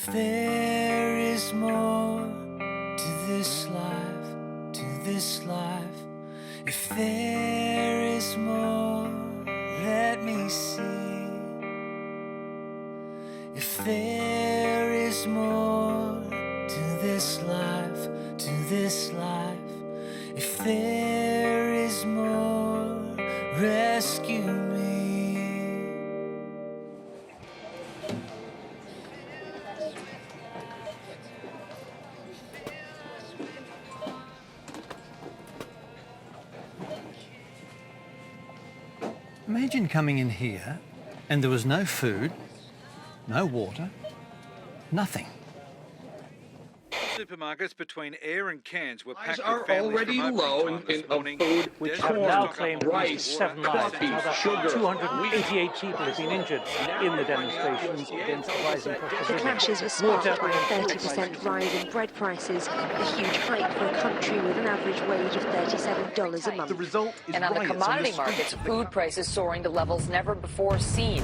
If there is more to this life, if there is more, let me see. If there is more to this life, if there is more, rescue me. Imagine coming in here and there was no food, no water, nothing. Supermarkets between Ayr and Cairns were packed Are with families already from low opening time this in morning. food, which corn, have now claimed rice, 7 lives. coffee, Another sugar, 288 people have been injured in the demonstrations against the rising cost of The living. clashes were sparked by a 30% rise in bread prices, a huge hike for a country with an average wage of $37 a month. The result is and on the commodity markets, food prices soaring to levels never before seen.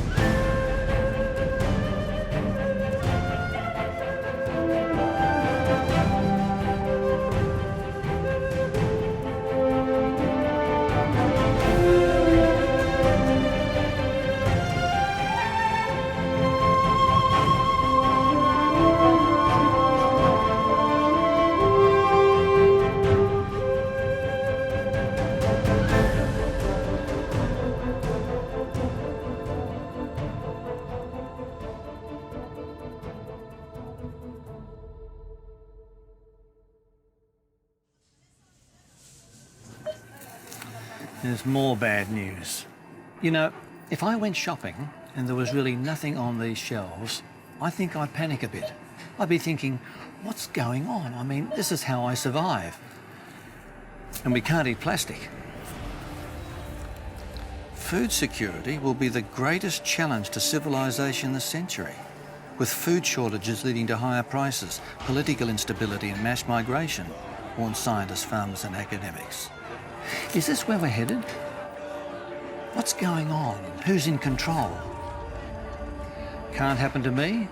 There's more bad news. You know, if I went shopping and there was really nothing on these shelves, I think I'd panic a bit. I'd be thinking, what's going on? I mean, this is how I survive. And we can't eat plastic. Food security will be the greatest challenge to civilization this century, with food shortages leading to higher prices, political instability and mass migration, warn scientists, farmers and academics. Is this where we're headed? What's going on? Who's in control? Can't happen to me?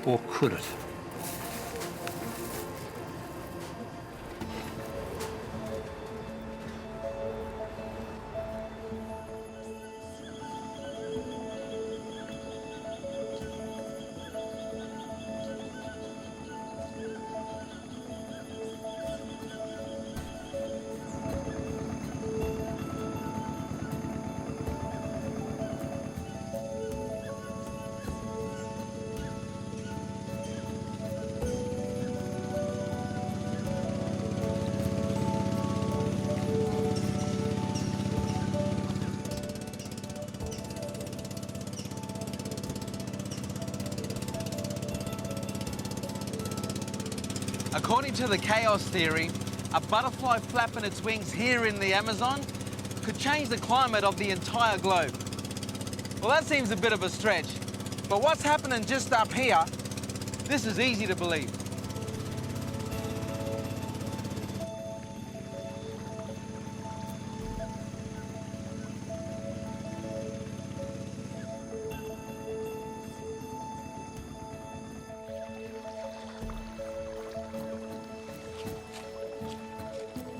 Or could it? According to the chaos theory, a butterfly flapping its wings here in the Amazon could change the climate of the entire globe. Well, that seems a bit of a stretch, but what's happening just up here, this is easy to believe.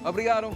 Obrigado.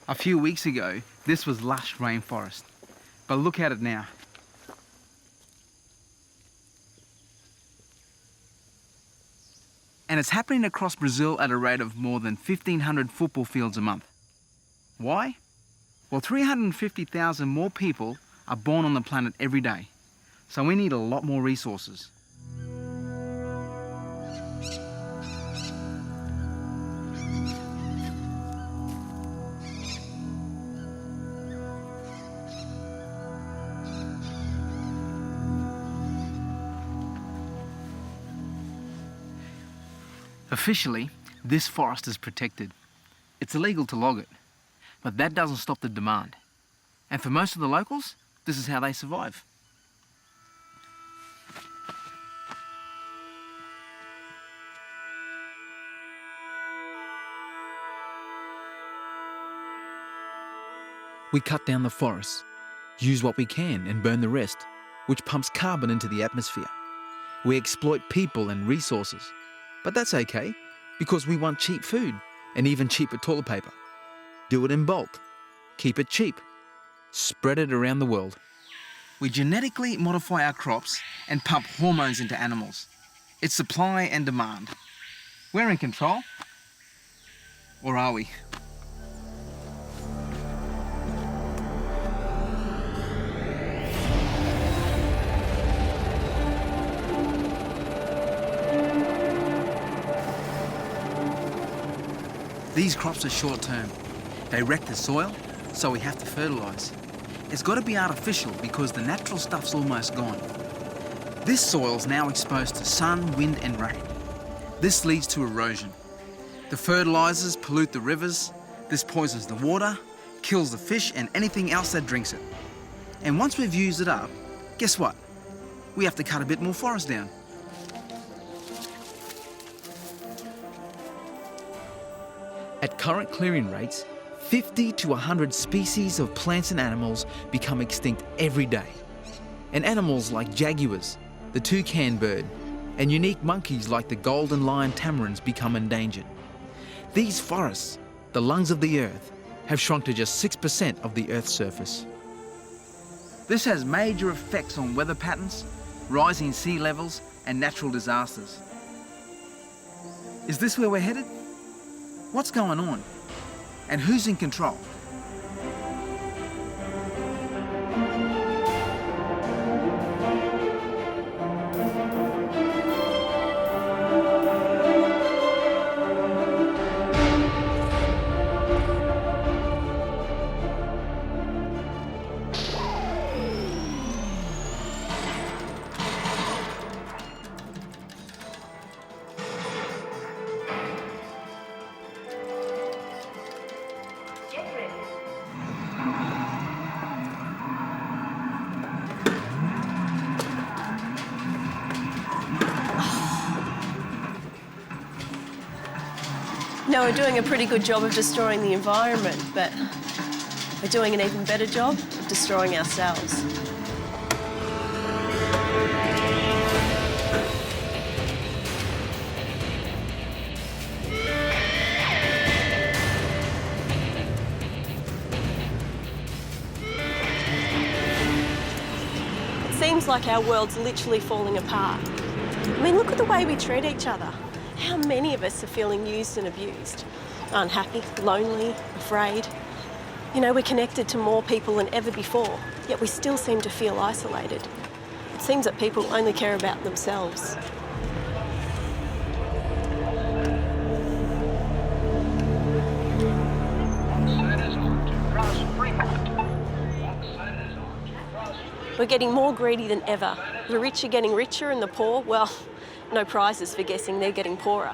A few weeks ago, this was lush rainforest, but look at it now. And it's happening across Brazil at a rate of more than 1,500 football fields a month. Why? Well, 350,000 more people are born on the planet every day, so we need a lot more resources. Officially, this forest is protected. It's illegal to log it, but that doesn't stop the demand. And for most of the locals, this is how they survive. We cut down the forests, use what we can and burn the rest, which pumps carbon into the atmosphere. We exploit people and resources. But that's okay, because we want cheap food and even cheaper toilet paper. Do it in bulk. Keep it cheap. Spread it around the world. We genetically modify our crops and pump hormones into animals. It's supply and demand. We're in control. Or are we? These crops are short-term. They wreck the soil, so we have to fertilise. It's got to be artificial because the natural stuff's almost gone. This soil's now exposed to sun, wind and rain. This leads to erosion. The fertilisers pollute the rivers, this poisons the water, kills the fish and anything else that drinks it. And once we've used it up, guess what? We have to cut a bit more forest down. At current clearing rates, 50 to 100 species of plants and animals become extinct every day. And animals like jaguars, the toucan bird, and unique monkeys like the golden lion tamarins become endangered. These forests, the lungs of the earth, have shrunk to just 6% of the Earth's surface. This has major effects on weather patterns, rising sea levels and natural disasters. Is this where we're headed? What's going on? And who's in control? No, we're doing a pretty good job of destroying the environment, but we're doing an even better job of destroying ourselves. It seems like our world's literally falling apart. I mean, look at the way we treat each other. How many of us are feeling used and abused? Unhappy, lonely, afraid. You know, we're connected to more people than ever before, yet we still seem to feel isolated. It seems that people only care about themselves. We're getting more greedy than ever. The rich are getting richer and the poor, well, no prizes for guessing they're getting poorer.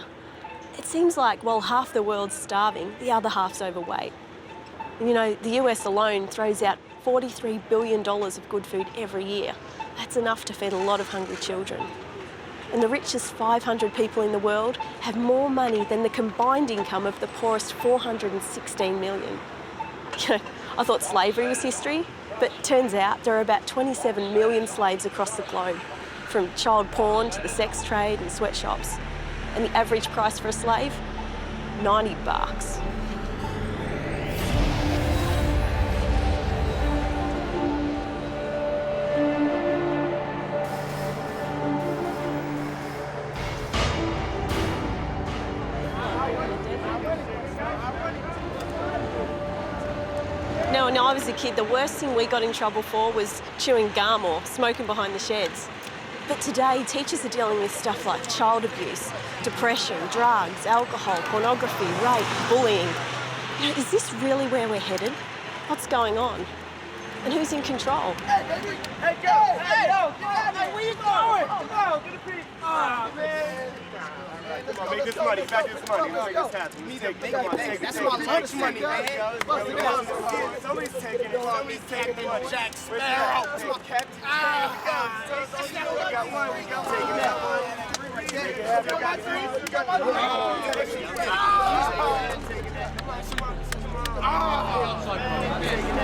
It seems like while half the world's starving, the other half's overweight. You know, the US alone throws out $43 billion of good food every year. That's enough to feed a lot of hungry children. And the richest 500 people in the world have more money than the combined income of the poorest 416 million. I thought slavery was history, but turns out there are about 27 million slaves across the globe, from child porn to the sex trade and sweatshops. And the average price for a slave? $90. when I was a kid, the worst thing we got in trouble for was chewing gum or smoking behind the sheds. But today, teachers are dealing with stuff like child abuse, depression, drugs, alcohol, pornography, rape, bullying. You know, is this really where we're headed? What's going on? And who's in control? Hey, baby! Hey, go! Hey, where you going? Oh, get a piece. Ah, man. Come on, make this money. Back this money. Let's make this happen. That's my lunch money, man. Somebody's taking it. Somebody's taking it. Jack Sparrow. That's my captain. We got one. We got taking that.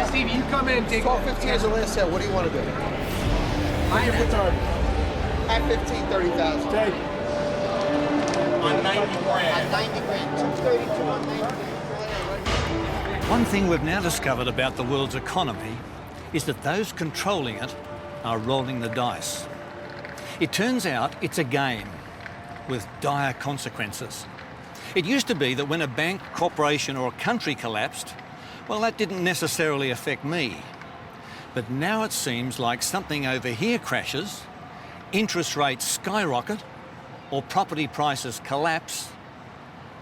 Steve, you come in. 12.15 is the last sale. What do you want to do? I put target. At 15, 30,000. Take it. On 90 grand. On 90 grand. 232 on 90 grand. One thing we've now discovered about the world's economy is that those controlling it are rolling the dice. It turns out it's a game with dire consequences. It used to be that when a bank, corporation or a country collapsed, well, that didn't necessarily affect me. But now it seems like something over here crashes, interest rates skyrocket, or property prices collapse,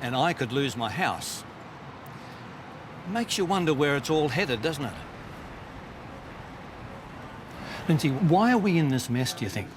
and I could lose my house. Makes you wonder where it's all headed, doesn't it? Lindsay, why are we in this mess, do you think?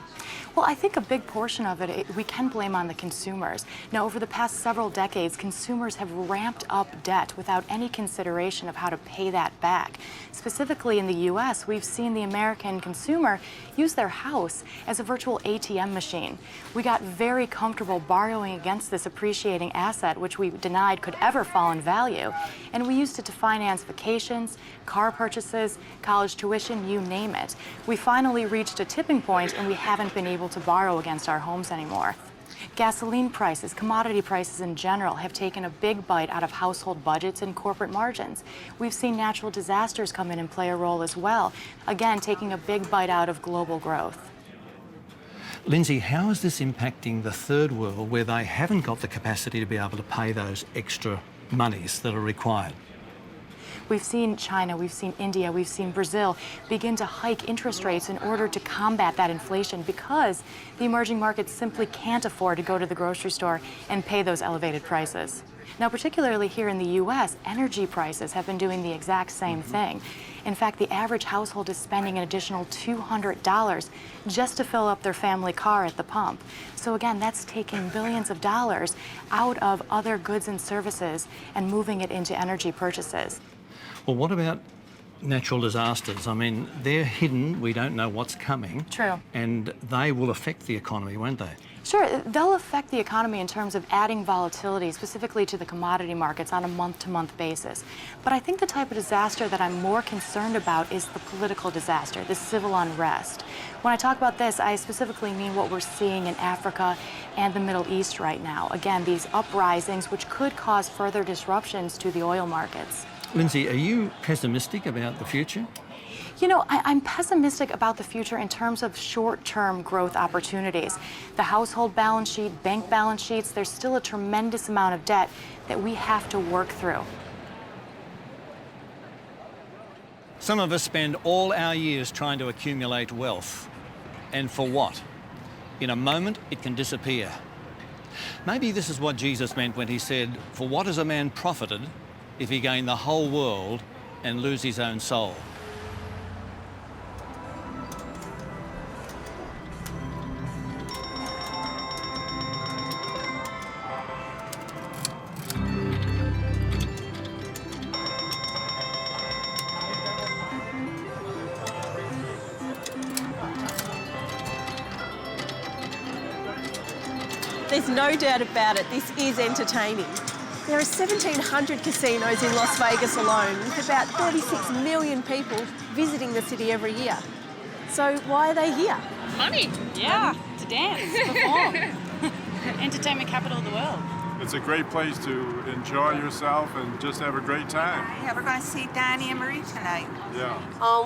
Well, I think a big portion of it we can blame on the consumers. Now, over the past several decades, consumers have ramped up debt without any consideration of how to pay that back. Specifically in the U.S., we've seen the American consumer use their house as a virtual ATM machine. We got very comfortable borrowing against this appreciating asset, which we denied could ever fall in value. And we used it to finance vacations, car purchases, college tuition, you name it. We finally reached a tipping point, and we haven't been able to borrow against our homes anymore. Gasoline prices, commodity prices in general have taken a big bite out of household budgets and corporate margins. We've seen natural disasters come in and play a role as well, again, taking a big bite out of global growth. Lindsay, how is this impacting the third world where they haven't got the capacity to be able to pay those extra monies that are required? We've seen China, we've seen India, we've seen Brazil begin to hike interest rates in order to combat that inflation because the emerging markets simply can't afford to go to the grocery store and pay those elevated prices. Now, particularly here in the U.S., energy prices have been doing the exact same thing. In fact, the average household is spending an additional $200 just to fill up their family car at the pump. So again, that's taking billions of dollars out of other goods and services and moving it into energy purchases. Well, what about natural disasters? I mean, they're hidden, we don't know what's coming. True. And they will affect the economy, won't they? Sure, they'll affect the economy in terms of adding volatility, specifically to the commodity markets on a month-to-month basis. But I think the type of disaster that I'm more concerned about is the political disaster, the civil unrest. When I talk about this, I specifically mean what we're seeing in Africa and the Middle East right now. Again, these uprisings which could cause further disruptions to the oil markets. Lindsay, are you pessimistic about the future? You know, I'm pessimistic about the future in terms of short-term growth opportunities. The household balance sheet, bank balance sheets, there's still a tremendous amount of debt that we have to work through. Some of us spend all our years trying to accumulate wealth. And for what? In a moment, it can disappear. Maybe this is what Jesus meant when he said, "For what is a man profited if he gain the whole world and lose his own soul?" There's no doubt about it, this is entertaining. There are 1,700 casinos in Las Vegas alone, with about 36 million people visiting the city every year. So why are they here? Money. Yeah, to dance, perform. Entertainment capital of the world. It's a great place to enjoy yourself and just have a great time. Yeah, we're going to see Donnie and Marie tonight. Yeah.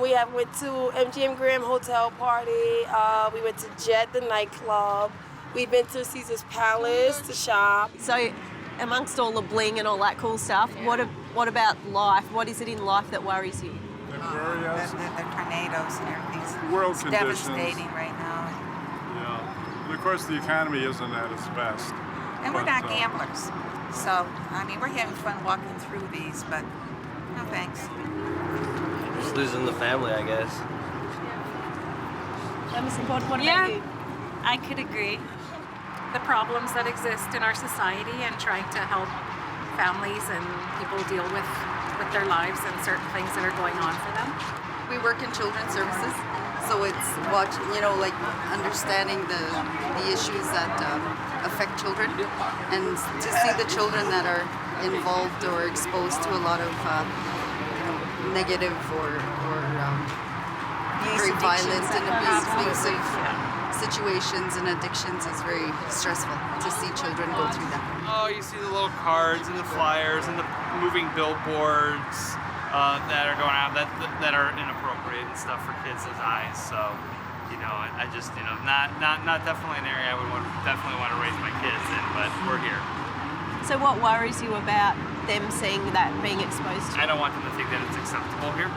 We went to MGM Grand Hotel party. We went to Jet, the nightclub. We've been to Caesar's Palace to shop. So, amongst all the bling and all that cool stuff, what about life? What is it in life that worries you? The tornadoes and everything. World It's conditions. devastating right now. Yeah. And of course, the economy isn't at its best. And we're not But, gamblers. So, I mean, we're having fun walking through these, but no thanks. Just losing the family, I guess. Emerson, what about you? I could agree. The problems that exist in our society and trying to help families and people deal with their lives and certain things that are going on for them. We work in children's services, so it's watching, like understanding the issues that affect children, and to see the children that are involved or exposed to a lot of negative or very violent and abusive situations and addictions is very stressful to see children go through that. Oh, you see the little cards and the flyers and the moving billboards that are going out that are inappropriate and stuff for kids' eyes. So, I just, not definitely an area I would definitely want to raise my kids in, but we're here. So what worries you about them seeing that being exposed to? I don't want them to think that it's acceptable here.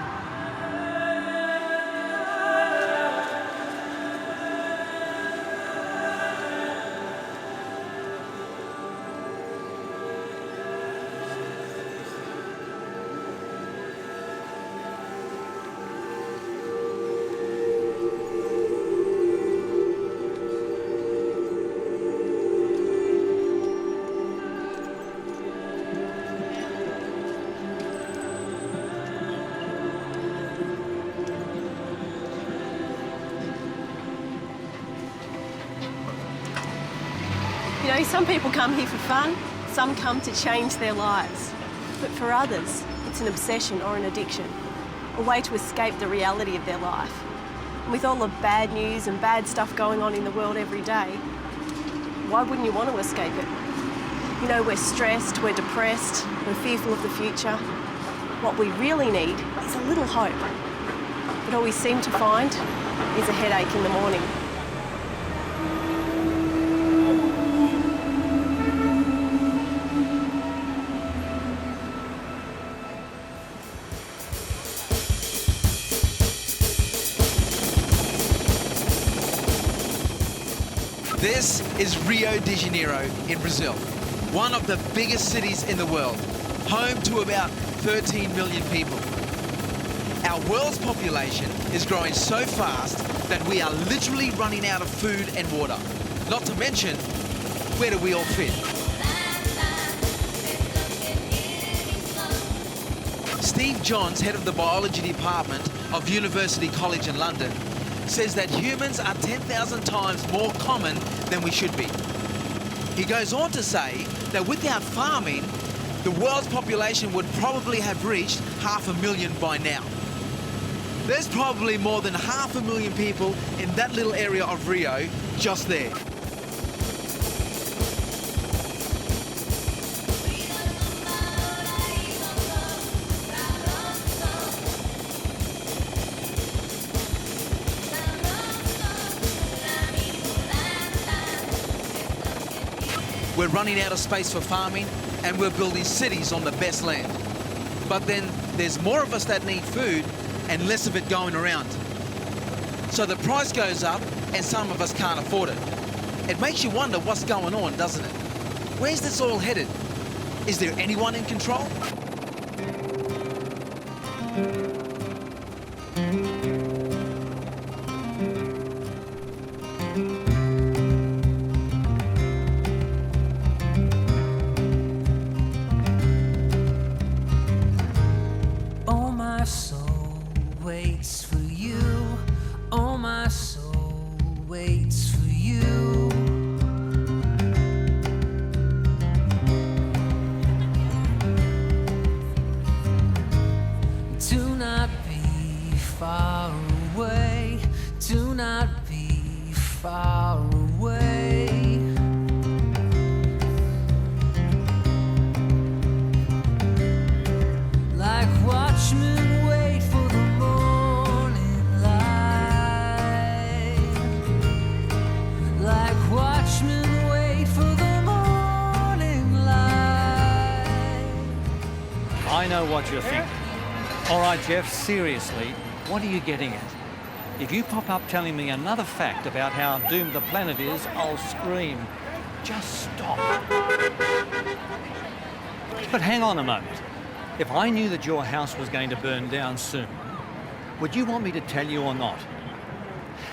Some people come here for fun, some come to change their lives. But for others, it's an obsession or an addiction, a way to escape the reality of their life. And with all the bad news and bad stuff going on in the world every day, why wouldn't you want to escape it? We're stressed, we're depressed, we're fearful of the future. What we really need is a little hope. But all we seem to find is a headache in the morning. This is Rio de Janeiro in Brazil, one of the biggest cities in the world, home to about 13 million people. Our world's population is growing so fast that we are literally running out of food and water. Not to mention, where do we all fit? Steve Johns, head of the biology department of University College in London, says that humans are 10,000 times more common than we should be. He goes on to say that without farming, the world's population would probably have reached 500,000 by now. There's probably more than 500,000 people in that little area of Rio just there. We're running out of space for farming and we're building cities on the best land. But then there's more of us that need food and less of it going around. So the price goes up and some of us can't afford it. It makes you wonder what's going on, doesn't it? Where's this all headed? Is there anyone in control? I know what you're thinking. All right, Jeff, seriously, what are you getting at? If you pop up telling me another fact about how doomed the planet is, I'll scream. Just stop. But hang on a moment. If I knew that your house was going to burn down soon, would you want me to tell you or not?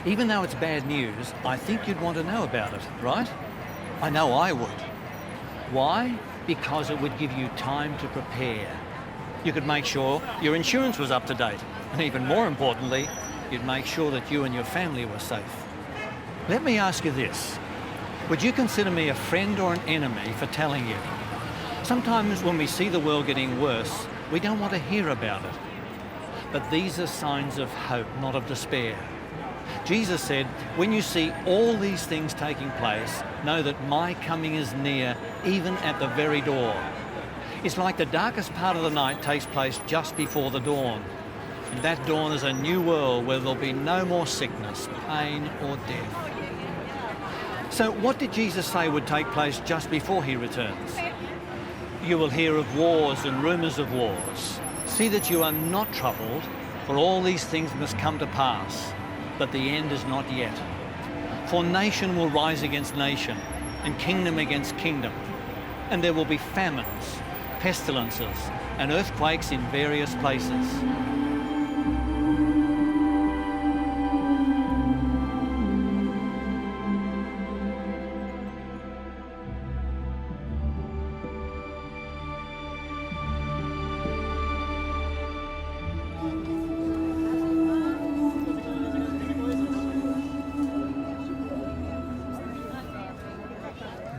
Even though it's bad news, I think you'd want to know about it, right? I know I would. Why? Because it would give you time to prepare. You could make sure your insurance was up to date. And even more importantly, you'd make sure that you and your family were safe. Let me ask you this. Would you consider me a friend or an enemy for telling you? Sometimes when we see the world getting worse, we don't want to hear about it. But these are signs of hope, not of despair. Jesus said, when you see all these things taking place, know that my coming is near, even at the very door. It's like the darkest part of the night takes place just before the dawn. And that dawn is a new world where there'll be no more sickness, pain or death. So what did Jesus say would take place just before he returns? You will hear of wars and rumours of wars. See that you are not troubled, for all these things must come to pass, but the end is not yet. For nation will rise against nation, and kingdom against kingdom, and there will be famines, pestilences, and earthquakes in various places.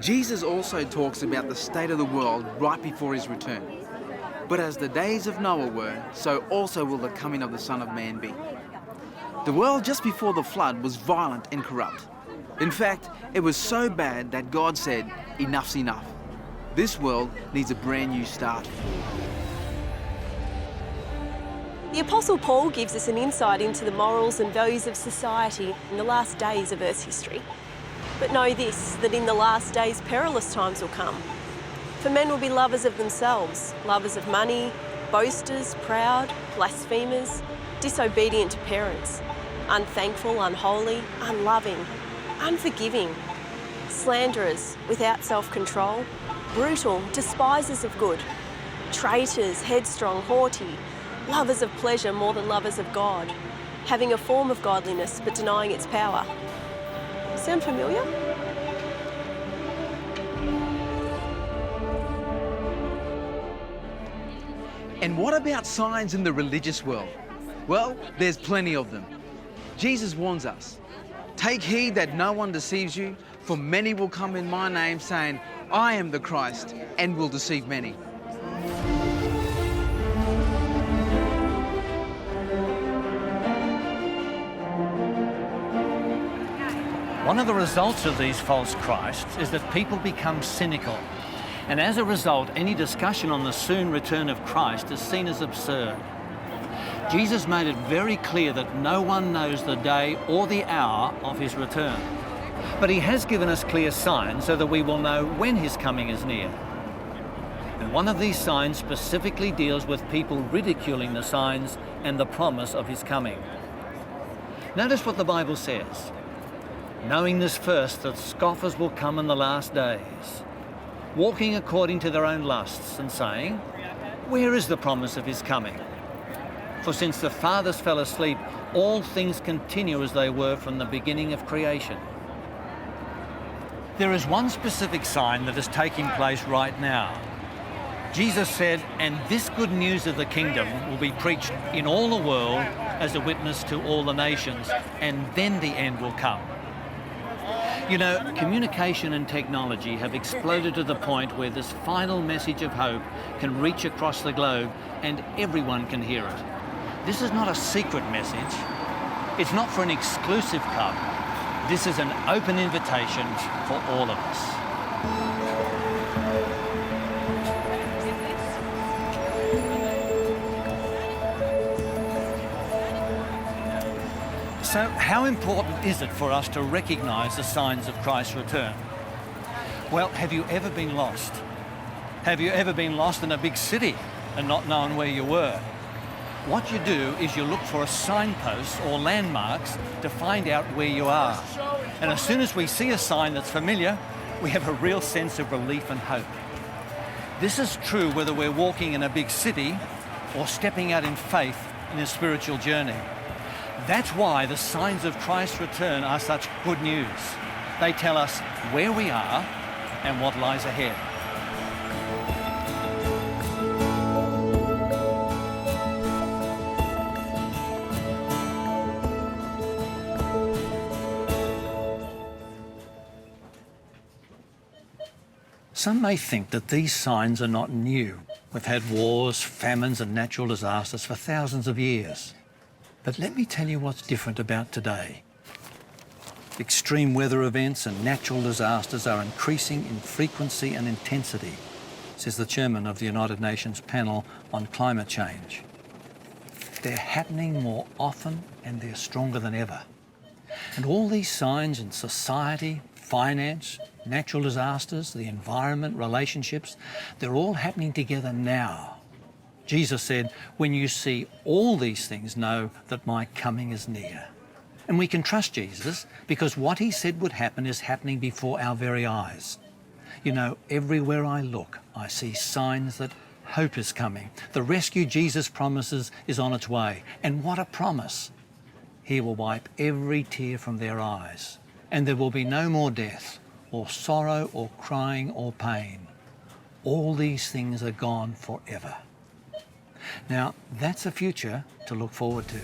Jesus also talks about the state of the world right before his return. But as the days of Noah were, so also will the coming of the Son of Man be. The world just before the flood was violent and corrupt. In fact, it was so bad that God said, enough's enough. This world needs a brand new start. The Apostle Paul gives us an insight into the morals and values of society in the last days of Earth's history. But know this, that in the last days perilous times will come. For men will be lovers of themselves, lovers of money, boasters, proud, blasphemers, disobedient to parents, unthankful, unholy, unloving, unforgiving, slanderers, without self-control, brutal, despisers of good, traitors, headstrong, haughty, lovers of pleasure more than lovers of God, having a form of godliness but denying its power. Sound familiar? And what about signs in the religious world? Well, there's plenty of them. Jesus warns us, take heed that no one deceives you, for many will come in my name saying, I am the Christ, and will deceive many. One of the results of these false Christs is that people become cynical. And as a result, any discussion on the soon return of Christ is seen as absurd. Jesus made it very clear that no one knows the day or the hour of his return. But he has given us clear signs so that we will know when his coming is near. And one of these signs specifically deals with people ridiculing the signs and the promise of his coming. Notice what the Bible says. Knowing this first, that scoffers will come in the last days, walking according to their own lusts, and saying, where is the promise of his coming? For since the fathers fell asleep, all things continue as they were from the beginning of creation. There is one specific sign that is taking place right now. Jesus said, and this good news of the kingdom will be preached in all the world as a witness to all the nations, and then the end will come. You know, communication and technology have exploded to the point where this final message of hope can reach across the globe and everyone can hear it. This is not a secret message. It's not for an exclusive club. This is an open invitation for all of us. So how important is it for us to recognise the signs of Christ's return? Well, have you ever been lost? Have you ever been lost in a big city and not known where you were? What you do is you look for a signpost or landmarks to find out where you are. And as soon as we see a sign that's familiar, we have a real sense of relief and hope. This is true whether we're walking in a big city or stepping out in faith in a spiritual journey. That's why the signs of Christ's return are such good news. They tell us where we are and what lies ahead. Some may think that these signs are not new. We've had wars, famines and natural disasters for thousands of years. But let me tell you what's different about today. Extreme weather events and natural disasters are increasing in frequency and intensity, says the chairman of the United Nations panel on climate change. They're happening more often and they're stronger than ever. And all these signs in society, finance, natural disasters, the environment, relationships, they're all happening together now. Jesus said, when you see all these things, know that my coming is near. And we can trust Jesus because what he said would happen is happening before our very eyes. You know, everywhere I look, I see signs that hope is coming. The rescue Jesus promises is on its way. And what a promise! He will wipe every tear from their eyes, and there will be no more death, or sorrow, or crying, or pain. All these things are gone forever. Now, that's a future to look forward to.